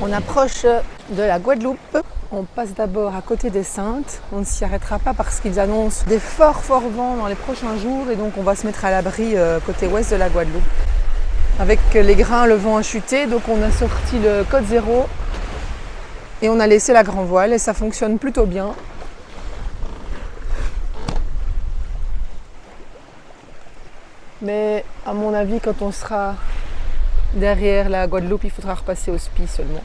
On approche de la Guadeloupe. On passe d'abord à côté des Saintes. On ne s'y arrêtera pas parce qu'ils annoncent des forts vents dans les prochains jours et donc on va se mettre à l'abri côté ouest de la Guadeloupe. Avec les grains, le vent a chuté, donc on a sorti le code 0 et on a laissé la grand voile et ça fonctionne plutôt bien. Mais à mon avis, quand on sera derrière la Guadeloupe, il faudra repasser au SPI seulement.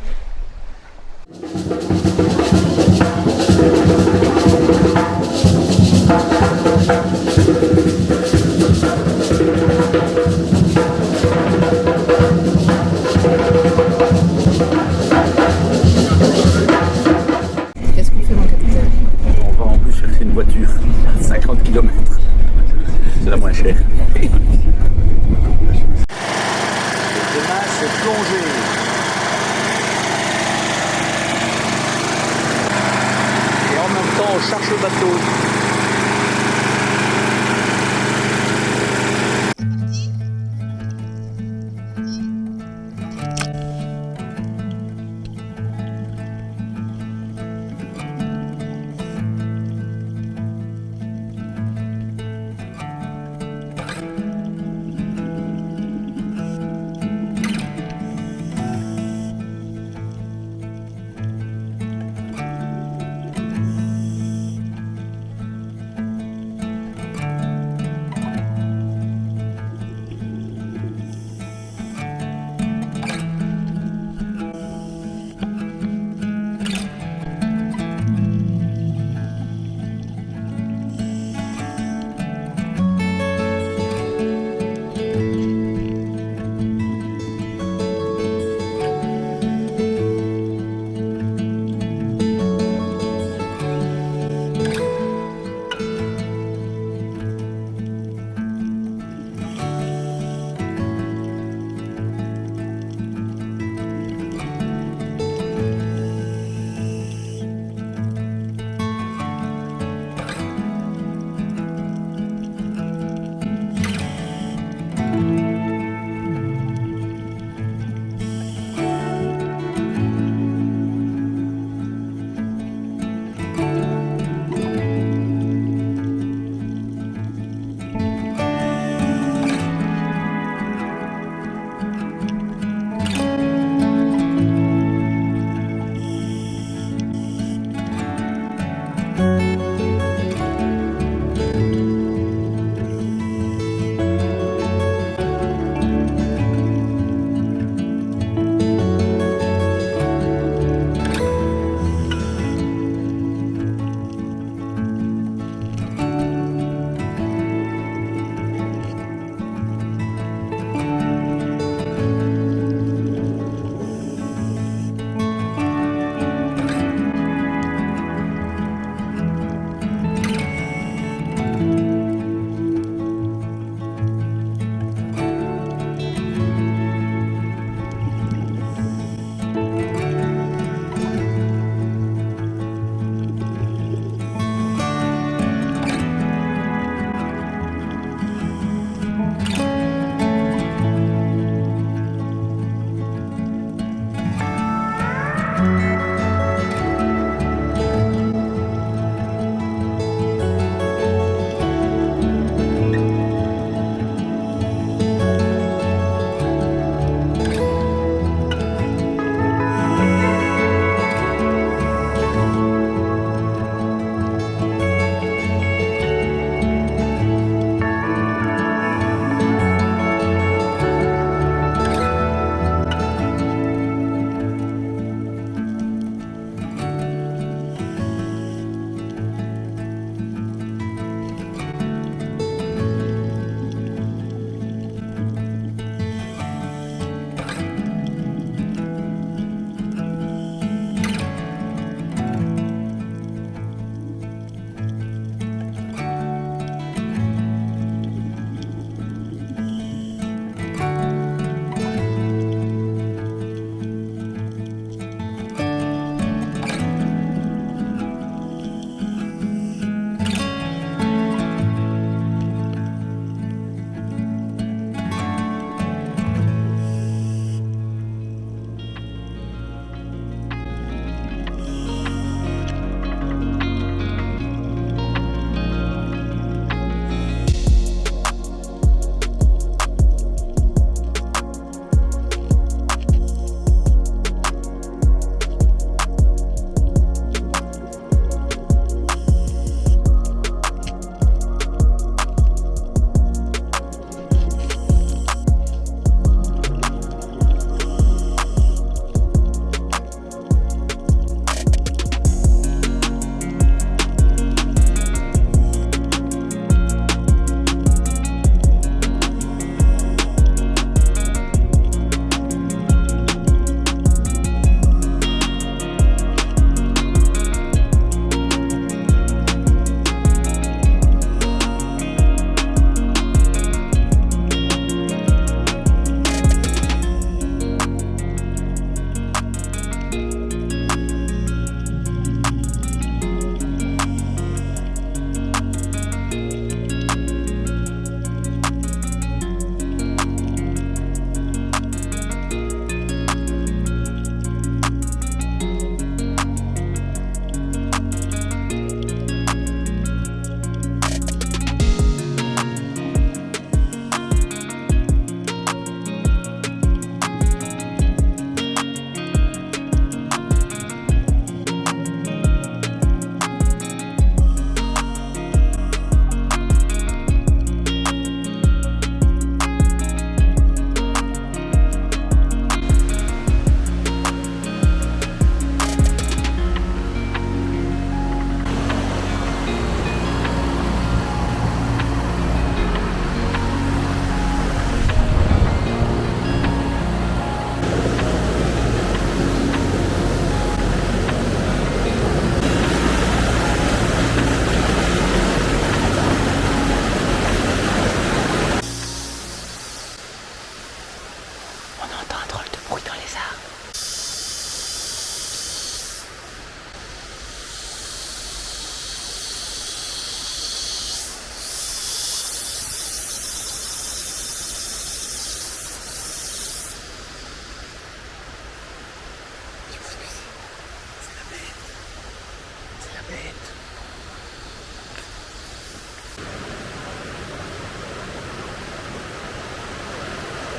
Qu'est-ce qu'on fait, mon capitaine? On va en plus chercher une voiture, 50 km. C'est la moins chère. Demain, c'est plongée. Et en même temps, on cherche le bateau.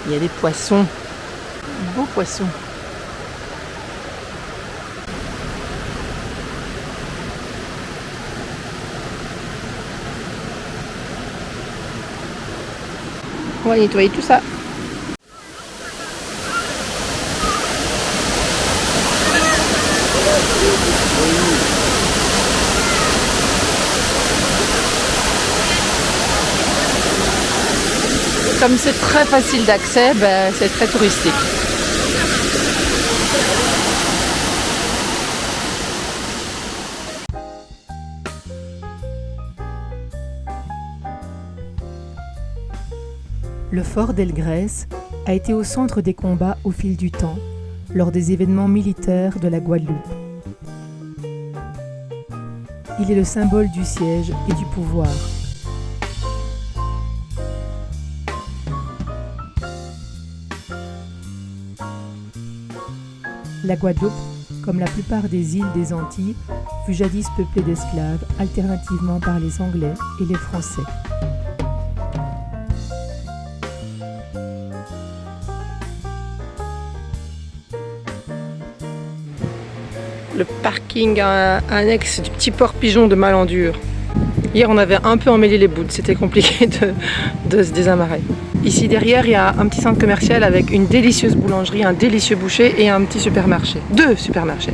Il y a des poissons, beaux poissons. On va nettoyer tout ça. Comme c'est très facile d'accès, c'est très touristique. Le fort d'Elgrès a été au centre des combats au fil du temps, lors des événements militaires de la Guadeloupe. Il est le symbole du siège et du pouvoir. La Guadeloupe, comme la plupart des îles des Antilles, fut jadis peuplée d'esclaves, alternativement par les Anglais et les Français. Le parking annexe du petit port Pigeon de Malandure. Hier, on avait un peu emmêlé les bouts, c'était compliqué de se désamarrer. Ici derrière, il y a un petit centre commercial avec une délicieuse boulangerie, un délicieux boucher et un petit supermarché. 2 supermarchés.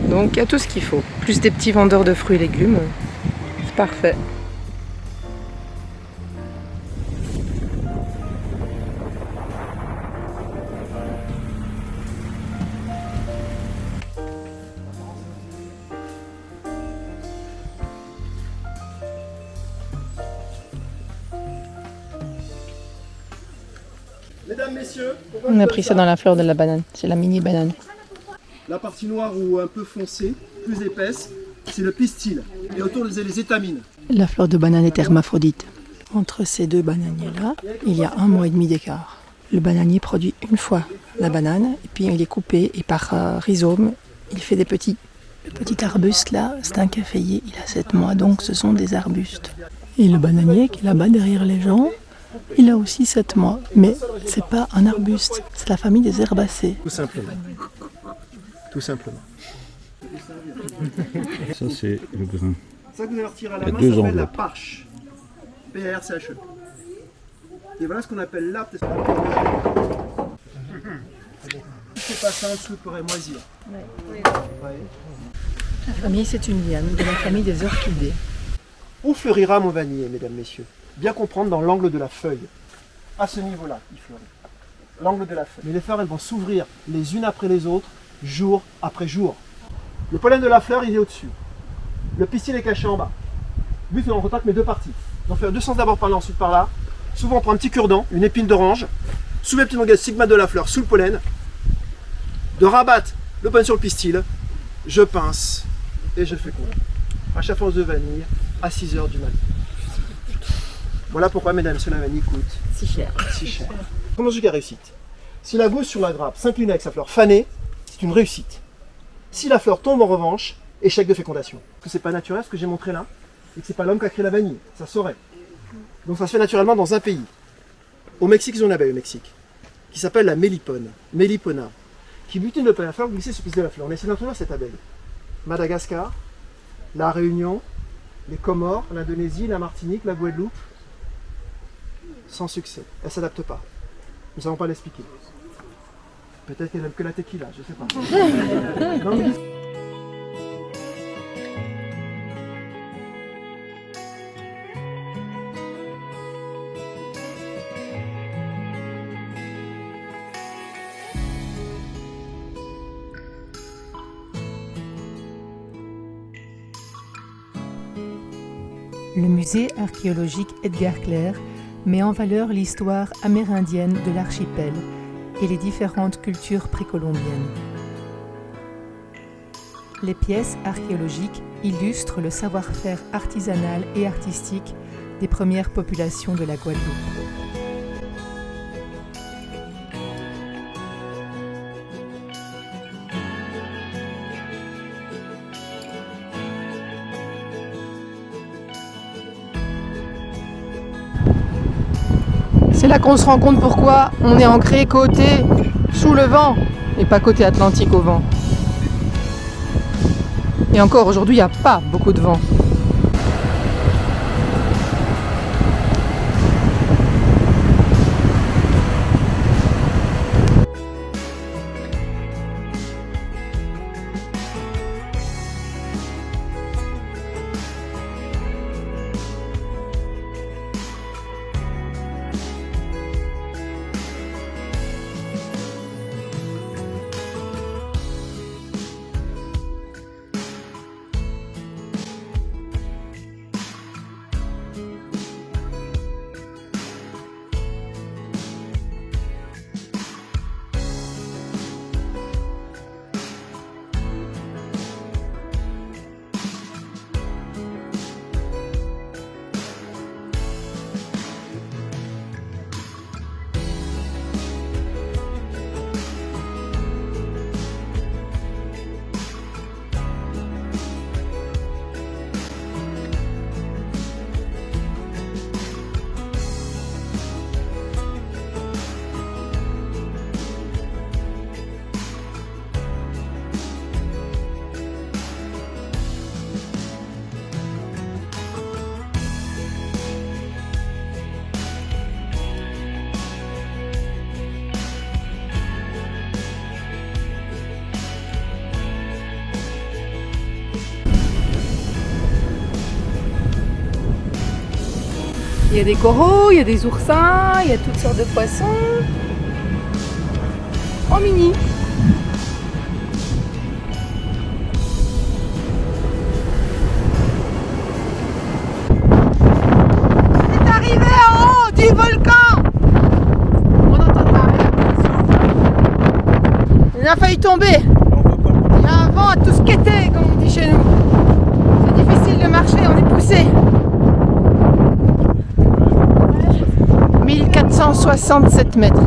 Donc il y a tout ce qu'il faut. Plus des petits vendeurs de fruits et légumes. C'est parfait. Mesdames, messieurs, On a pris ça dans la fleur de la banane. C'est la mini banane. La partie noire ou un peu foncée, plus épaisse, c'est le pistil. Et autour, les étamines. La fleur de banane est hermaphrodite. Entre ces 2 bananiers-là, il y a 1 mois et demi d'écart. Le bananier produit une fois la banane, et puis il est coupé, et par rhizome, il fait des petits. Le petit arbuste là, c'est un caféier, il a 7 mois, donc ce sont des arbustes. Et le bananier qui est là-bas derrière les gens, il a aussi 7 mois, mais c'est pas un arbuste, c'est la famille des herbacées. Tout simplement. Tout simplement. Ça, c'est le grain. Ça que vous allez retirer à la Il y a main, 2 ça s'appelle la enveloppes. parche. P-A-R-C-H-E. Et voilà ce qu'on appelle l'arbre. Si c'est pas ça en dessous, pourrait moisir. Ouais. La famille, c'est une liane de la famille des orchidées. Où fleurira mon vanille, mesdames, messieurs? Bien comprendre dans l'angle de la feuille. À ce niveau-là, il fleurit. L'angle de la feuille. Mais les fleurs, elles vont s'ouvrir les unes après les autres, jour après jour. Le pollen de la fleur, il est au-dessus. Le pistil est caché en bas. Le but, c'est en contact mes 2 parties. Donc faire 2 sens d'abord par là, ensuite par là. Souvent, on prend un petit cure-dent, une épine d'orange, sous le petit langage stigmate de la fleur, sous le pollen, de rabattre le pollen sur le pistil, je pince et je féconde. Réchauffance de vanille à 6 h du matin. Voilà pourquoi, mesdames et messieurs, la vanille coûte Si cher. si cher. Comment je dis la réussite? Si la gousse sur la grappe s'incline avec sa fleur fanée, c'est une réussite. Si la fleur tombe en revanche, échec de fécondation. Parce que c'est pas naturel ce que j'ai montré là, et que c'est pas l'homme qui a créé la vanille, ça saurait. Donc ça se fait naturellement dans un pays. Au Mexique, ils ont une abeille au Mexique, qui s'appelle la mélipone, Melipona, qui butine le pollen de la fleur, glisser sur le pistil de la fleur. On a essayé d'introduire cette abeille. Madagascar, la Réunion, les Comores, l'Indonésie, la Martinique, la Guadeloupe, sans succès. Elle ne s'adapte pas. Nous ne savons pas l'expliquer. Peut-être qu'elle n'aime que la tequila, je ne sais pas. Non, mais... Le musée archéologique Edgar Clair met en valeur l'histoire amérindienne de l'archipel et les différentes cultures précolombiennes. Les pièces archéologiques illustrent le savoir-faire artisanal et artistique des premières populations de la Guadeloupe. C'est là qu'on se rend compte pourquoi on est ancré côté sous le vent et pas côté Atlantique au vent. Et encore aujourd'hui, il n'y a pas beaucoup de vent. Il y a des coraux, il y a des oursins, il y a toutes sortes de poissons. En mini. On est arrivé en haut du volcan. On n'entend pas. On a failli tomber. Il y a un vent à tout skater, comme on dit chez nous. C'est difficile de marcher, on est poussé. 1467 mètres.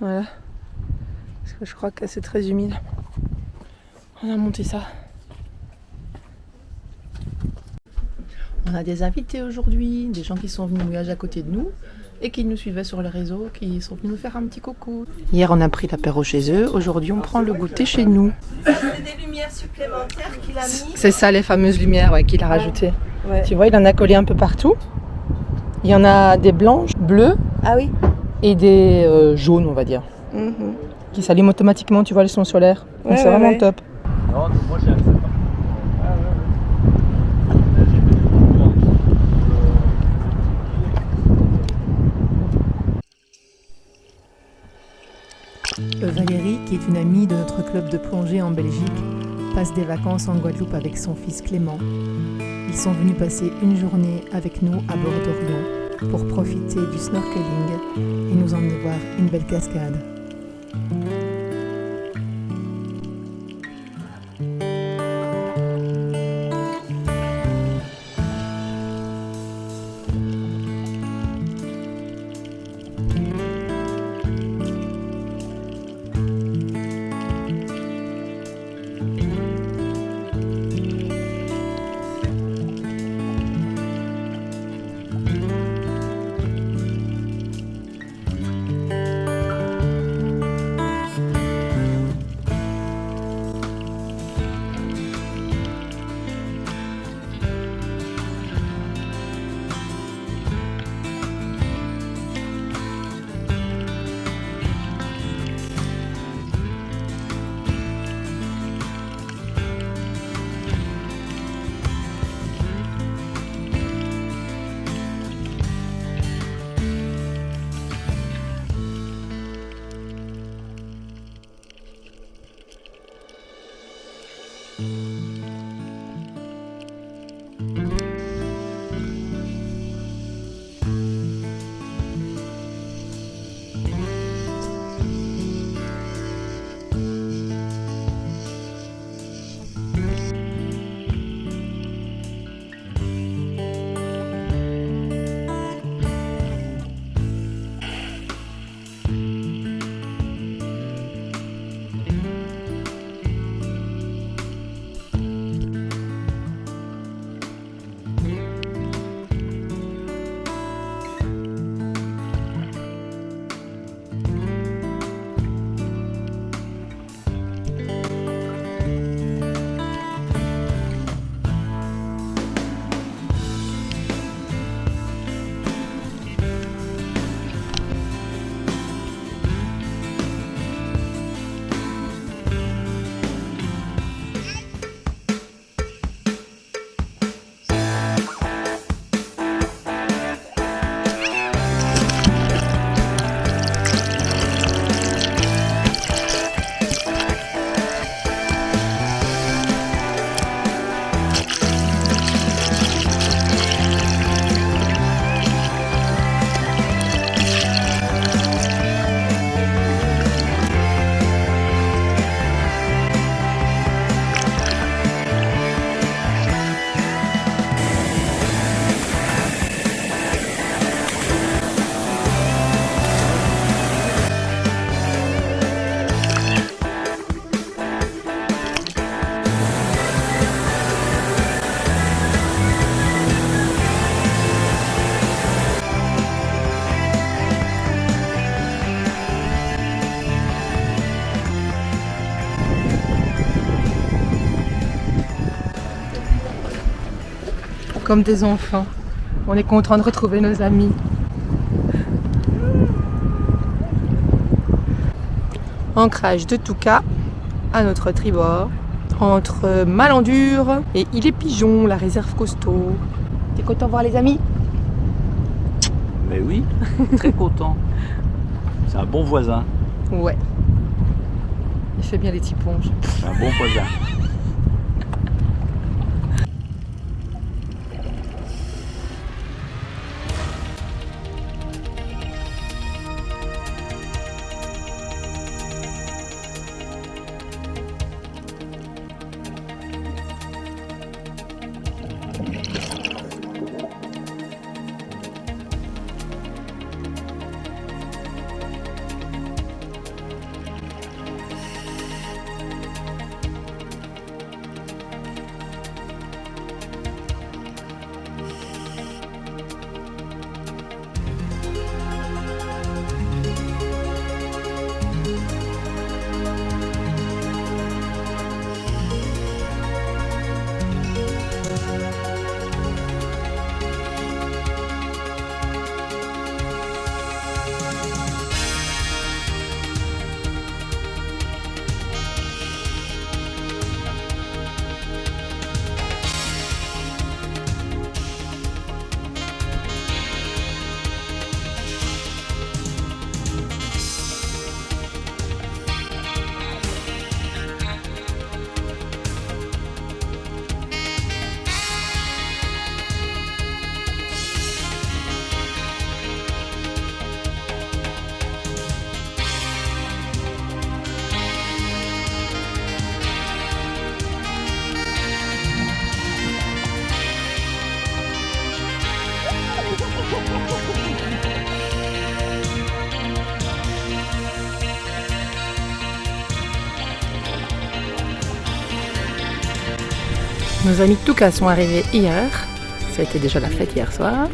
Voilà. Parce que je crois que c'est très humide. On a monté ça. On a des invités aujourd'hui, des gens qui sont venus voyager à côté de nous et qui nous suivaient sur les réseaux, qui sont venus nous faire un petit coucou. Hier, on a pris l'apéro chez eux. Aujourd'hui, on prend le goûter chez nous. C'est des lumières supplémentaires qu'il a mis. C'est ça, les fameuses lumières qu'il a rajoutées. Ouais. Tu vois, il en a collé un peu partout. Il y en a des blanches, bleues Ah oui. et des jaunes, on va dire, qui s'allument automatiquement, tu vois, le son solaire. Donc c'est vraiment top. Non, moi j'ai accepté. Valérie, qui est une amie de notre club de plongée en Belgique, passe des vacances en Guadeloupe avec son fils Clément. Ils sont venus passer une journée avec nous à bord d'Orion pour profiter du snorkeling et nous emmener voir une belle cascade. comme des enfants. On est content de retrouver nos amis. Ancrage de Touka à notre tribord, entre Malandure et Île-et-Pigeon, la réserve costaud. T'es content de voir les amis? Mais oui, très content. C'est un bon voisin. Ouais. Il fait bien les petits ponges. C'est un bon voisin. Nos amis de Touka sont arrivés hier. C'était déjà la fête hier soir.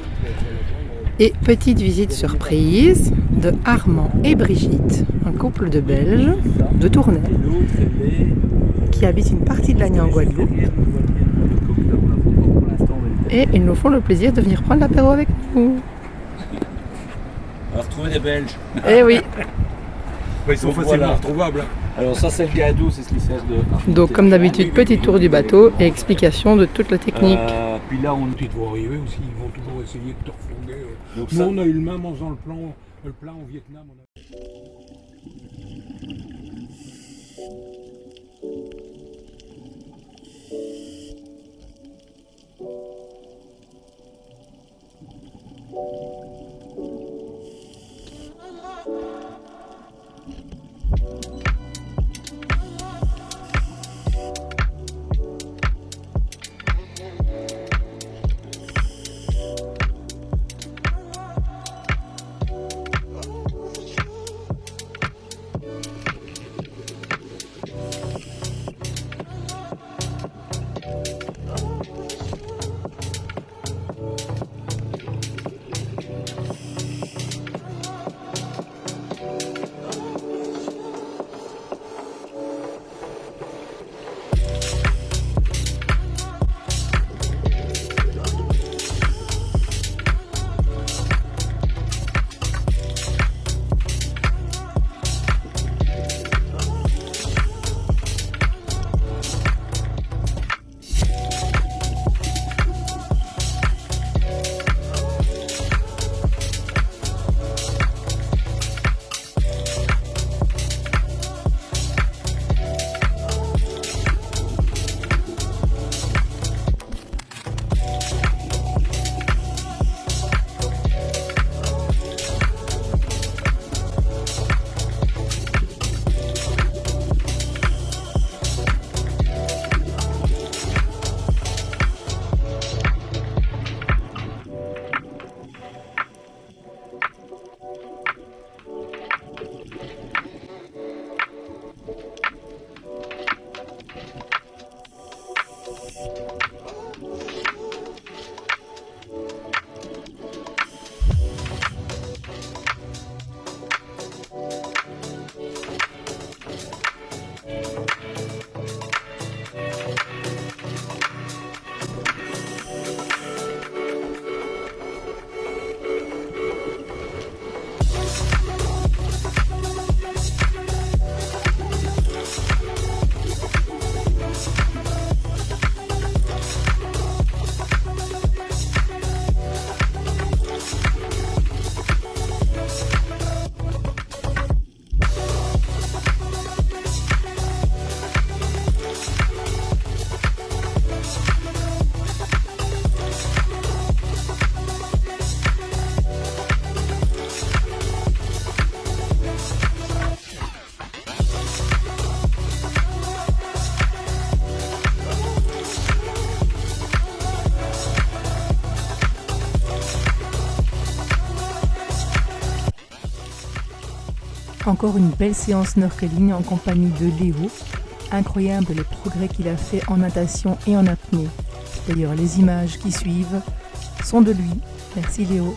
Et petite visite surprise de Armand et Brigitte, un couple de Belges de Tournai, qui habitent une partie de l'année en Guadeloupe. Et ils nous font le plaisir de venir prendre l'apéro avec nous. On va retrouver des Belges. Eh oui. Ils sont facilement retrouvables. Alors ça c'est le gadou, c'est ce qui sert de... Donc comme d'habitude, petit tour du bateau et explication de toute la technique. Puis là on... Ils vont arriver aussi, ils vont toujours essayer de te refonder. Donc Nous ça- on a eu le même en faisant le plat au Vietnam. Encore une belle séance snorkeling en compagnie de Léo. Incroyable les progrès qu'il a fait en natation et en apnée. D'ailleurs, les images qui suivent sont de lui. Merci Léo.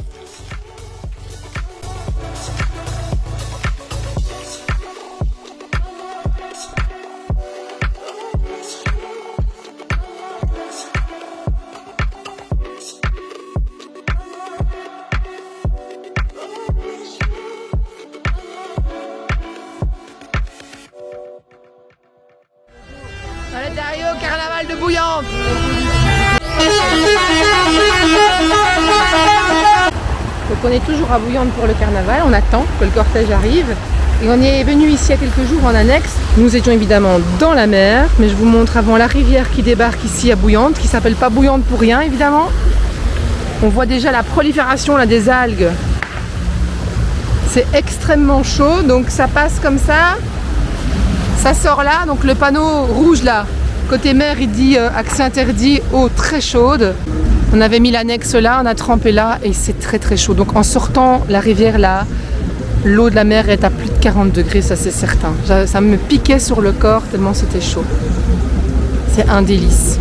On est arrivé au carnaval de Bouillante. Donc on est toujours à Bouillante pour le carnaval, on attend que le cortège arrive. Et on est venu ici il y a quelques jours en annexe. Nous étions évidemment dans la mer, mais je vous montre avant la rivière qui débarque ici à Bouillante, qui s'appelle pas Bouillante pour rien évidemment. On voit déjà la prolifération là, des algues. C'est extrêmement chaud, donc ça passe comme ça. Ça sort là, donc le panneau rouge là, côté mer, il dit accès interdit, eau très chaude. On avait mis l'annexe là, on a trempé là et c'est très très chaud. Donc en sortant la rivière là, l'eau de la mer est à plus de 40 degrés, ça c'est certain. Ça me piquait sur le corps tellement c'était chaud. C'est un délice.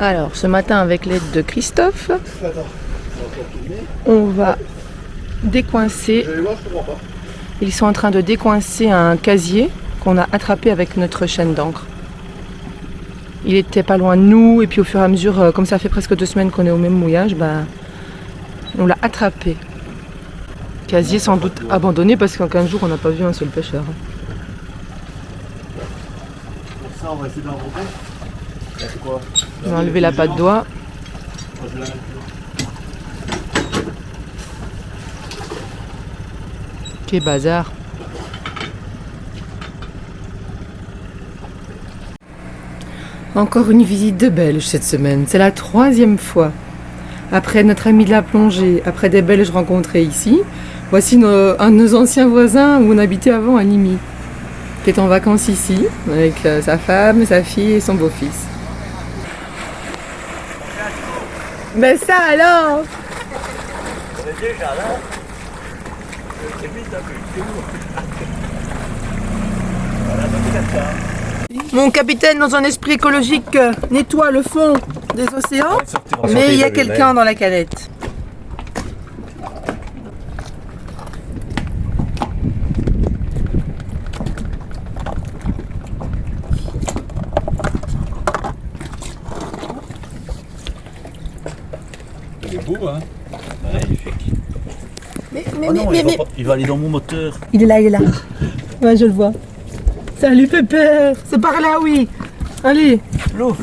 Alors, ce matin, avec l'aide de Christophe, on va décoincer. Ils sont en train de décoincer un casier qu'on a attrapé avec notre chaîne d'encre. Il était pas loin de nous, et puis au fur et à mesure, comme ça fait presque 2 semaines qu'on est au même mouillage, on l'a attrapé. Casier sans doute abandonné parce qu'en 15 jours, on n'a pas vu un seul pêcheur. Pour ça, on va essayer de l'inventer. C'est quoi? On va enlever la patte d'oie. Quel bazar. Encore une visite de Belges cette semaine. C'est la 3e fois. Après notre ami de la plongée, après des Belges rencontrés ici, voici un de nos anciens voisins où on habitait avant à Nîmes, qui est en vacances ici, avec sa femme, sa fille et son beau-fils. Mais ça alors! Mon capitaine, dans un esprit écologique, nettoie le fond des océans, mais il y a quelqu'un dans la canette. Il est beau, hein? Magnifique. Mais, Il va aller dans mon moteur. il est là, il est là. Ouais, je le vois. Salut Pépère, c'est par là, oui. Allez. L'eau.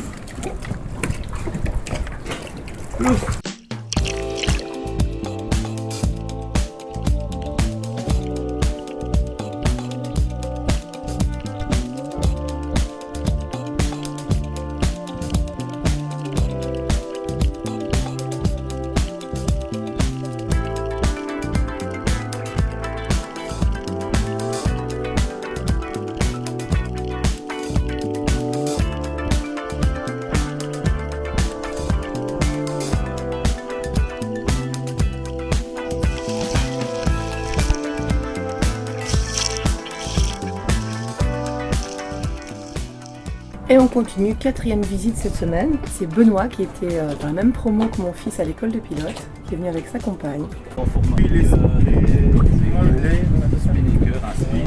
Et on continue, 4e visite cette semaine. C'est Benoît qui était dans la même promo que mon fils à l'école de pilote, qui est venu avec sa compagne. En format. Spinnaker, un spin.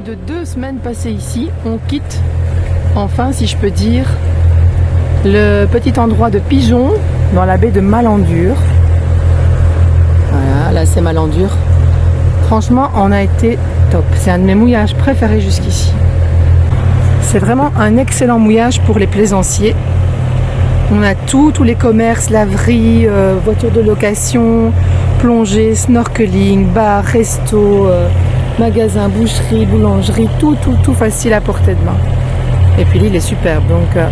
De 2 semaines passées ici, on quitte enfin, si je peux dire, le petit endroit de Pigeon dans la baie de Malandur. Voilà, là c'est Malandur. Franchement, on a été top. C'est un de mes mouillages préférés jusqu'ici. C'est vraiment un excellent mouillage pour les plaisanciers. On a tout, tous les commerces, laveries, voitures de location, plongée, snorkeling, bar, resto, magasin, boucherie, boulangerie, tout facile à portée de main. Et puis l'île est superbe, donc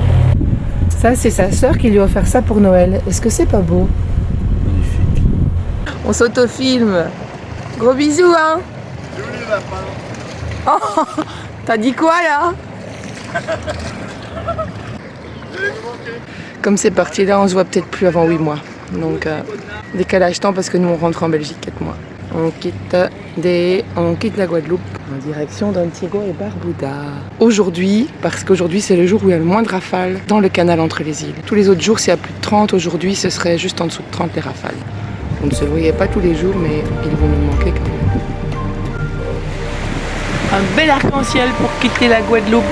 ça c'est sa sœur qui lui a offert ça pour Noël. Est-ce que c'est pas beau? Magnifique. On s'autofilme. Gros bisous, hein. Oh, t'as dit quoi là? Comme c'est parti là, on se voit peut-être plus avant 8 mois. Donc décalage temps parce que nous on rentre en Belgique 4 mois. On quitte la Guadeloupe en direction d'Antigua et Barbuda. Aujourd'hui, parce qu'aujourd'hui c'est le jour où il y a le moins de rafales dans le canal entre les îles. Tous les autres jours s'il y a plus de 30, aujourd'hui ce serait juste en dessous de 30 les rafales. On ne se voyait pas tous les jours mais ils vont nous manquer quand même. Un bel arc-en-ciel pour quitter la Guadeloupe.